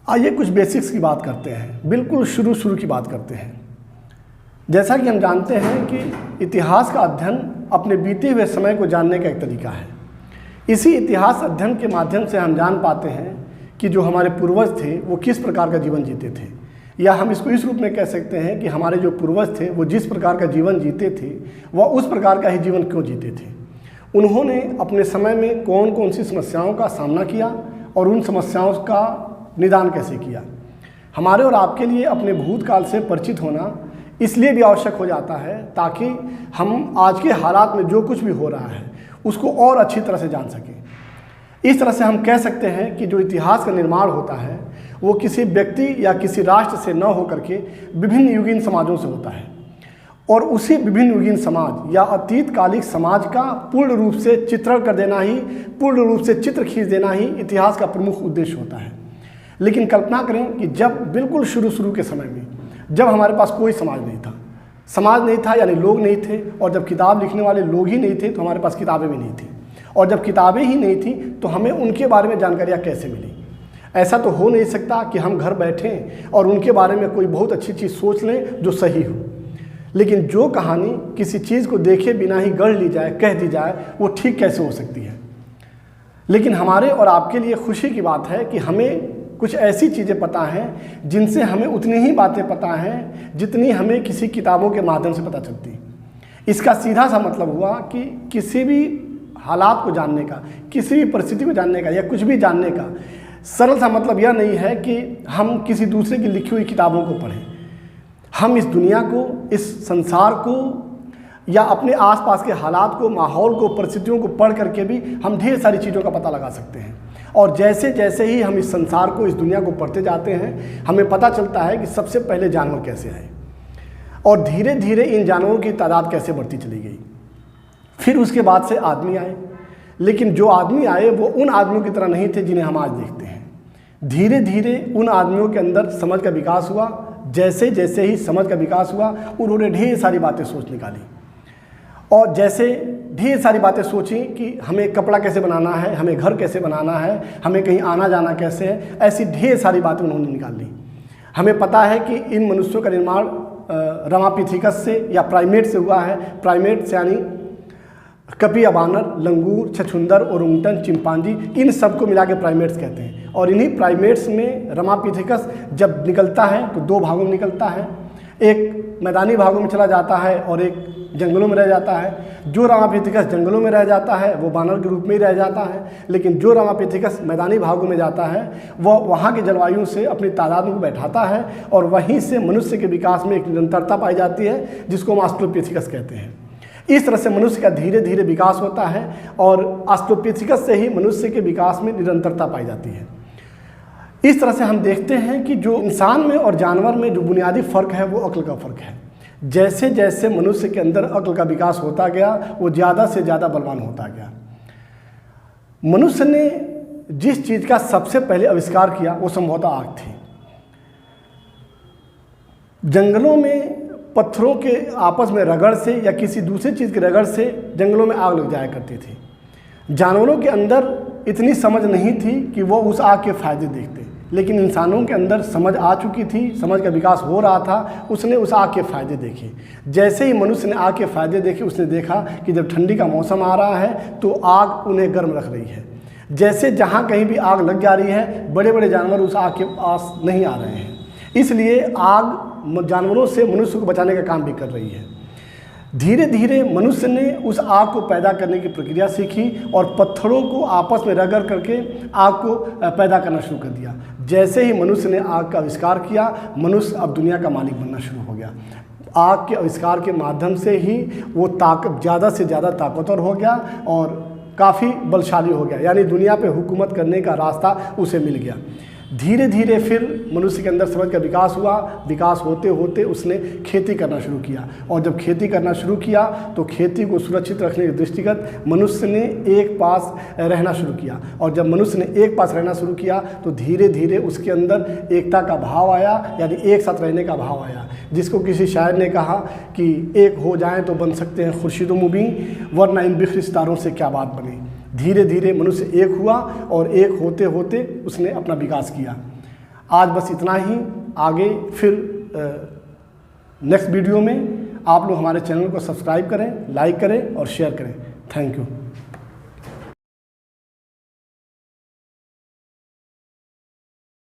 आइए कुछ बेसिक्स की बात करते हैं, बिल्कुल शुरू की बात करते हैं। जैसा कि हम जानते हैं कि इतिहास का अध्ययन अपने बीते हुए समय को जानने का एक तरीका है। इसी इतिहास अध्ययन के माध्यम से हम जान पाते हैं कि जो हमारे पूर्वज थे वो किस प्रकार का जीवन जीते थे, या हम इसको इस रूप में कह सकते हैं कि हमारे जो पूर्वज थे वो जिस प्रकार का जीवन जीते थे वह उस प्रकार का ही जीवन क्यों जीते थे। उन्होंने अपने समय में कौन कौन सी समस्याओं का सामना किया और उन समस्याओं का निदान कैसे किया। हमारे और आपके लिए अपने भूतकाल से परिचित होना इसलिए भी आवश्यक हो जाता है ताकि हम आज के हालात में जो कुछ भी हो रहा है उसको और अच्छी तरह से जान सकें। इस तरह से हम कह सकते हैं कि जो इतिहास का निर्माण होता है वो किसी व्यक्ति या किसी राष्ट्र से न होकर के विभिन्न युगीन समाजों से होता है, और उसी विभिन्न युगीन समाज या अतीतकालिक समाज का पूर्ण रूप से चित्रण कर देना ही, पूर्ण रूप से चित्र खींच देना ही इतिहास का प्रमुख उद्देश्य होता है। लेकिन कल्पना करें कि जब बिल्कुल शुरू के समय में जब हमारे पास कोई समाज नहीं था यानी लोग नहीं थे, और जब किताब लिखने वाले लोग ही नहीं थे तो हमारे पास किताबें भी नहीं थी, और जब किताबें ही नहीं थी तो हमें उनके बारे में जानकारियाँ कैसे मिली। ऐसा तो हो नहीं सकता कि हम घर बैठें और उनके बारे में कोई बहुत अच्छी चीज़ सोच लें जो सही हो, लेकिन जो कहानी किसी चीज़ को देखे बिना ही गढ़ ली जाए, कह दी जाए, वो ठीक कैसे हो सकती है। लेकिन हमारे और आपके लिए खुशी की बात है कि हमें कुछ ऐसी चीज़ें पता हैं जिनसे हमें उतनी ही बातें पता हैं जितनी हमें किसी किताबों के माध्यम से पता चलती। इसका सीधा सा मतलब हुआ कि किसी भी हालात को जानने का, किसी भी परिस्थिति को जानने का या कुछ भी जानने का सरल सा मतलब यह नहीं है कि हम किसी दूसरे की लिखी हुई किताबों को पढ़ें। हम इस दुनिया को, इस संसार को या अपने आसपास के हालात को, माहौल को, परिस्थितियों को पढ़ करके भी हम ढेर सारी चीज़ों का पता लगा सकते हैं। और जैसे जैसे ही हम इस संसार को, इस दुनिया को पढ़ते जाते हैं हमें पता चलता है कि सबसे पहले जानवर कैसे आए और धीरे धीरे इन जानवरों की तादाद कैसे बढ़ती चली गई। फिर उसके बाद से आदमी आए, लेकिन जो आदमी आए वो उन आदमियों की तरह नहीं थे जिन्हें हम आज देखते हैं। धीरे धीरे उन आदमियों के अंदर समझ का विकास हुआ। जैसे जैसे ही समझ का विकास हुआ उन्होंने ढेर सारी बातें सोच निकाली, और जैसे ढेर सारी बातें सोची कि हमें कपड़ा कैसे बनाना है, हमें घर कैसे बनाना है, हमें कहीं आना जाना कैसे है, ऐसी ढेर सारी बातें उन्होंने निकाल ली। हमें पता है कि इन मनुष्यों का निर्माण रमापिथिकस से या प्राइमेट से हुआ है। प्राइमेट्स यानी कपी या बानर, लंगूर, छछूंदर, ओरंगुटन, चिंपांजी, इन सबको मिला के प्राइमेट्स कहते हैं। और इन्हीं प्राइमेट्स में रमापिथिकस जब निकलता है तो दो भागों में निकलता है, एक मैदानी भागों में चला जाता है और एक जंगलों में रह जाता है। जो रमापिथिकस जंगलों में रह जाता है वो बानर के रूप में ही रह जाता है, लेकिन जो रमापिथिकस मैदानी भागों में जाता है वह वहाँ की जलवायु से अपनी तादाद को बैठाता है, और वहीं से मनुष्य के विकास में एक निरंतरता पाई जाती है जिसको हम ऑस्ट्रोपिथिकस कहते हैं। इस तरह से मनुष्य का धीरे धीरे विकास होता है और ऑस्ट्रोपिथिकस से ही मनुष्य के विकास में निरंतरता पाई जाती है। इस तरह से हम देखते हैं कि जो इंसान में और जानवर में जो बुनियादी फ़र्क है वो अक्ल का फ़र्क है। जैसे जैसे मनुष्य के अंदर अक्ल का विकास होता गया वो ज़्यादा से ज़्यादा बलवान होता गया। मनुष्य ने जिस चीज़ का सबसे पहले आविष्कार किया वो संभवतः आग थी। जंगलों में पत्थरों के आपस में रगड़ से या किसी दूसरी चीज़ की रगड़ से जंगलों में आग लग जाया करती थी। जानवरों के अंदर इतनी समझ नहीं थी कि वो उस आग के फ़ायदे देखते, लेकिन इंसानों के अंदर समझ आ चुकी थी, समझ का विकास हो रहा था। उसने उस आग के फ़ायदे देखे। जैसे ही मनुष्य ने आग के फ़ायदे देखे उसने देखा कि जब ठंडी का मौसम आ रहा है तो आग उन्हें गर्म रख रही है। जैसे जहाँ कहीं भी आग लग जा रही है बड़े बड़े जानवर उस आग के पास नहीं आ रहे हैं, इसलिए आग जानवरों से मनुष्य को बचाने का काम भी कर रही है। धीरे धीरे मनुष्य ने उस आग को पैदा करने की प्रक्रिया सीखी और पत्थरों को आपस में रगड़ करके आग को पैदा करना शुरू कर दिया। जैसे ही मनुष्य ने आग का आविष्कार किया मनुष्य अब दुनिया का मालिक बनना शुरू हो गया। आग के आविष्कार के माध्यम से ही वो ज़्यादा से ज़्यादा ताकतवर हो गया और काफ़ी बलशाली हो गया, यानी दुनिया पे हुकूमत करने का रास्ता उसे मिल गया। धीरे धीरे फिर मनुष्य के अंदर समझ का विकास हुआ। विकास होते होते उसने खेती करना शुरू किया, और जब खेती करना शुरू किया तो खेती को सुरक्षित रखने के दृष्टिगत मनुष्य ने एक पास रहना शुरू किया, और जब मनुष्य ने एक पास रहना शुरू किया तो धीरे धीरे उसके अंदर एकता का भाव आया, यानी एक साथ रहने का भाव आया, जिसको किसी शायर ने कहा कि एक हो जाएं तो बन सकते हैं खुर्शीद मुबीन, वरना इन बिखरे सितारों से क्या बात बने। धीरे धीरे मनुष्य एक हुआ और एक होते होते उसने अपना विकास किया। आज बस इतना ही। आगे फिर नेक्स्ट वीडियो में आप लोग हमारे चैनल को सब्सक्राइब करें, लाइक करें और शेयर करें। Thank you.